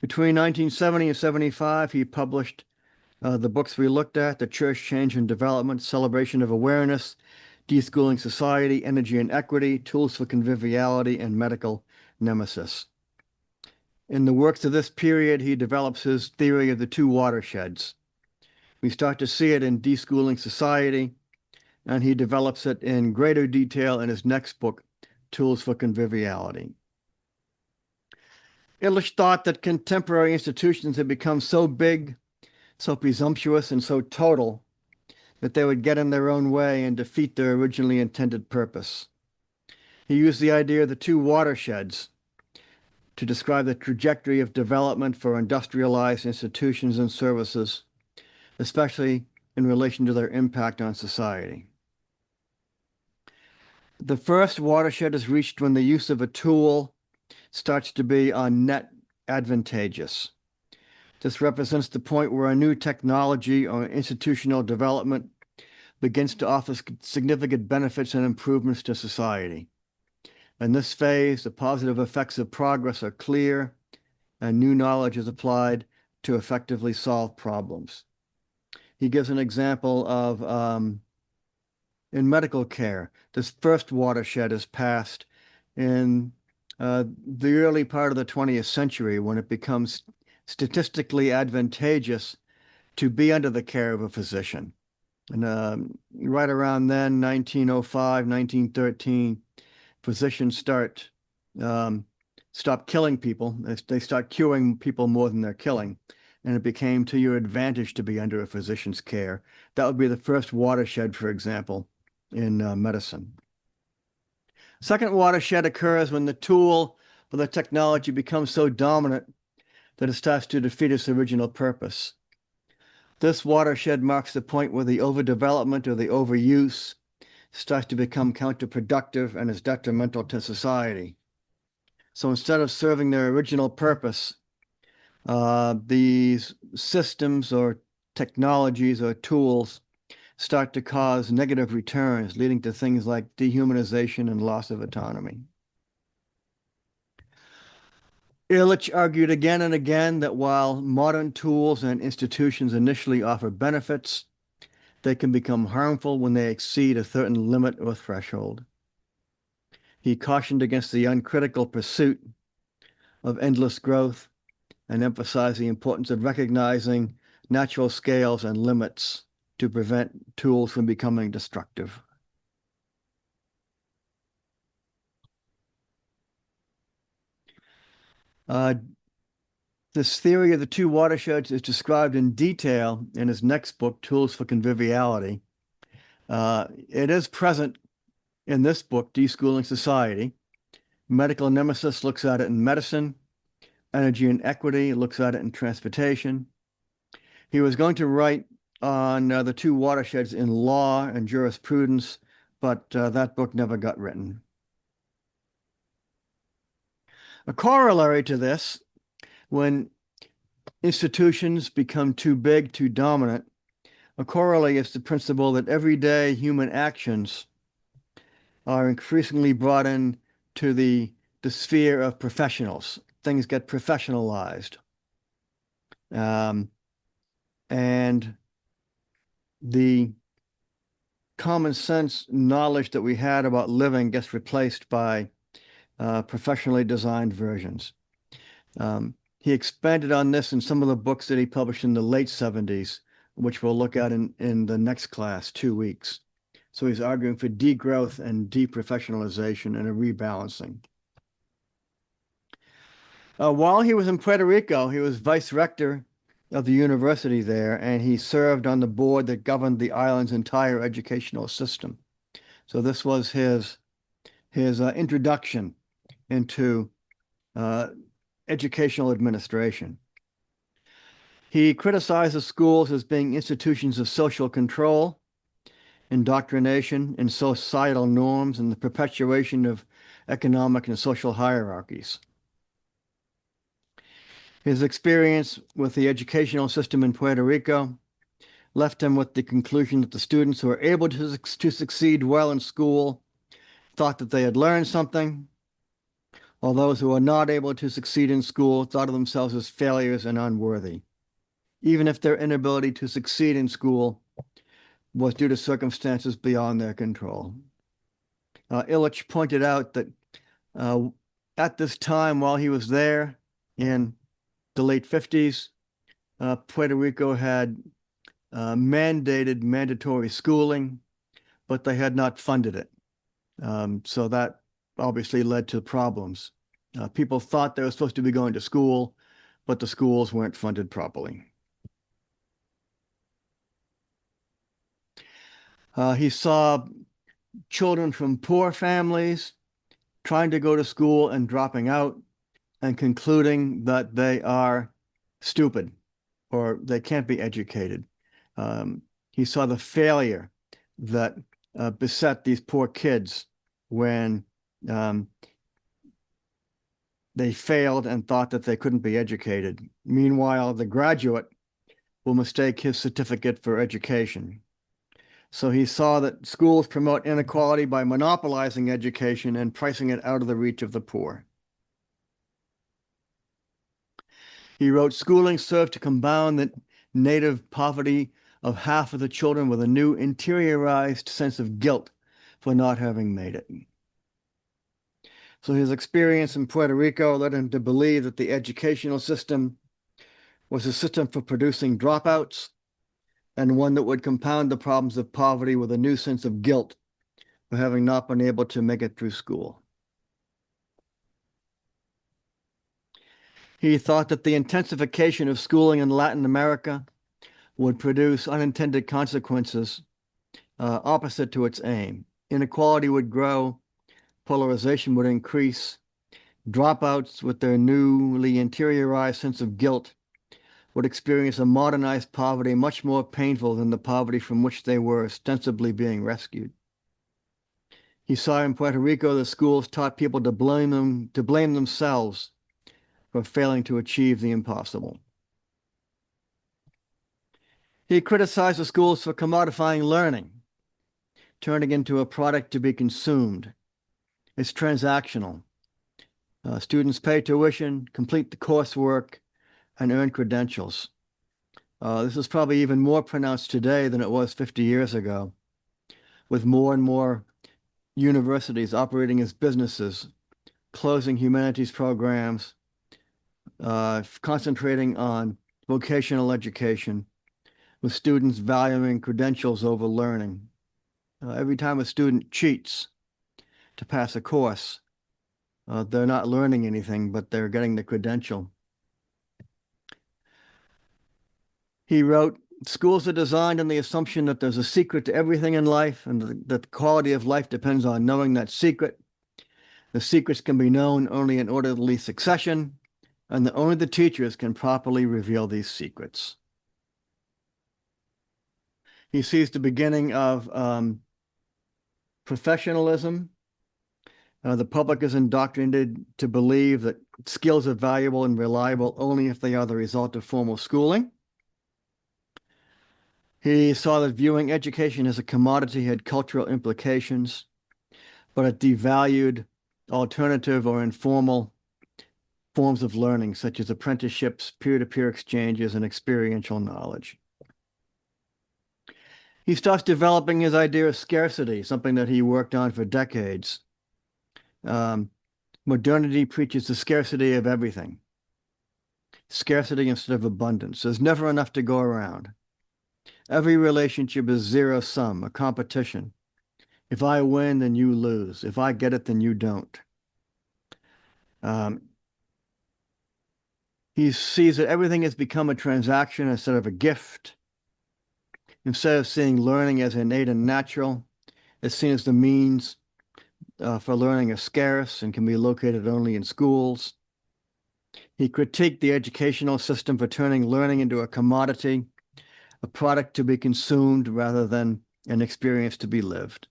Between 1970 and 75, he published the books we looked at: The Church, Change and Development, Celebration of Awareness, Deschooling Society, Energy and Equity, Tools for Conviviality, and Medical Nemesis. In the works of this period, he develops his theory of the two watersheds. We start to see it in Deschooling Society, and he develops it in greater detail in his next book, Tools for Conviviality. Illich thought that contemporary institutions had become so big, so presumptuous, and so total that they would get in their own way and defeat their originally intended purpose. He used the idea of the two watersheds to describe the trajectory of development for industrialized institutions and services, especially in relation to their impact on society. The first watershed is reached when the use of a tool starts to be on net advantageous. This represents the point where a new technology or institutional development begins to offer significant benefits and improvements to society. In this phase, the positive effects of progress are clear, and new knowledge is applied to effectively solve problems. He gives an example of in medical care. This first watershed is passed in the early part of the 20th century, when it becomes statistically advantageous to be under the care of a physician. And right around then, 1905, 1913, physicians stop killing people. They start curing people more than they're killing. And it became to your advantage to be under a physician's care. That would be the first watershed, for example, in medicine. Second watershed occurs when the tool or the technology becomes so dominant that it starts to defeat its original purpose. This watershed marks the point where the overdevelopment or the overuse starts to become counterproductive and is detrimental to society. So instead of serving their original purpose, these systems or technologies or tools start to cause negative returns, leading to things like dehumanization and loss of autonomy. Illich argued again and again that while modern tools and institutions initially offer benefits, they can become harmful when they exceed a certain limit or threshold. He cautioned against the uncritical pursuit of endless growth and emphasized the importance of recognizing natural scales and limits to prevent tools from becoming destructive. This theory of the two watersheds is described in detail in his next book, Tools for Conviviality. It is present in this book, Deschooling Society. Medical Nemesis looks at it in medicine. Energy and Equity looks at it in transportation. He was going to write on the two watersheds in law and jurisprudence, but that book never got written. A corollary to this, when institutions become too big, too dominant, a corollary is the principle that everyday human actions are increasingly brought in to the sphere of professionals. Things get professionalized. And the common sense knowledge that we had about living gets replaced by professionally designed versions. He expanded on this in some of the books that he published in the late 70s, which we'll look at in the next class, 2 weeks. So he's arguing for degrowth and deprofessionalization and a rebalancing. While he was in Puerto Rico, he was vice rector of the university there, and he served on the board that governed the island's entire educational system. So this was his introduction into educational administration. He criticized the schools as being institutions of social control, indoctrination in societal norms, and the perpetuation of economic and social hierarchies. His experience with the educational system in Puerto Rico left him with the conclusion that the students who were able to succeed well in school thought that they had learned something, while those who are not able to succeed in school thought of themselves as failures and unworthy, even if their inability to succeed in school was due to circumstances beyond their control. Illich pointed out that at this time, while he was there in the late 50s, Puerto Rico had mandated mandatory schooling, but they had not funded it. So that obviously led to problems. People thought they were supposed to be going to school, but the schools weren't funded properly. He saw children from poor families trying to go to school and dropping out and concluding that they are stupid or they can't be educated. He saw the failure that beset these poor kids when they failed and thought that they couldn't be educated. Meanwhile, the graduate will mistake his certificate for education. So he saw that schools promote inequality by monopolizing education and pricing it out of the reach of the poor. He wrote, schooling served to compound the native poverty of half of the children with a new interiorized sense of guilt for not having made it. So his experience in Puerto Rico led him to believe that the educational system was a system for producing dropouts and one that would compound the problems of poverty with a new sense of guilt for having not been able to make it through school. He thought that the intensification of schooling in Latin America would produce unintended consequences opposite to its aim. Inequality would grow, polarization would increase, dropouts with their newly interiorized sense of guilt would experience a modernized poverty much more painful than the poverty from which they were ostensibly being rescued. He saw in Puerto Rico the schools taught people to blame themselves for failing to achieve the impossible. He criticized the schools for commodifying learning, turning into a product to be consumed. It's transactional. Students pay tuition, complete the coursework, and earn credentials. This is probably even more pronounced today than it was 50 years ago, with more and more universities operating as businesses, closing humanities programs, concentrating on vocational education, with students valuing credentials over learning. Every time a student cheats to pass a course, they're not learning anything, but they're getting the credential. He wrote, schools are designed on the assumption that there's a secret to everything in life and that the quality of life depends on knowing that secret. The secrets can be known only in orderly succession, and that only the teachers can properly reveal these secrets. He sees the beginning of professionalism. The public is indoctrinated to believe that skills are valuable and reliable only if they are the result of formal schooling. He saw that viewing education as a commodity had cultural implications, but it devalued alternative or informal forms of learning, such as apprenticeships, peer-to-peer exchanges, and experiential knowledge. He starts developing his idea of scarcity, something that he worked on for decades. Modernity preaches the scarcity of everything. Scarcity instead of abundance. There's never enough to go around. Every relationship is zero-sum, a competition. If I win, then you lose. If I get it, then you don't. He sees that everything has become a transaction instead of a gift. Instead of seeing learning as innate and natural, it's seen as the means for learning are scarce and can be located only in schools. He critiqued the educational system for turning learning into a commodity, a product to be consumed rather than an experience to be lived.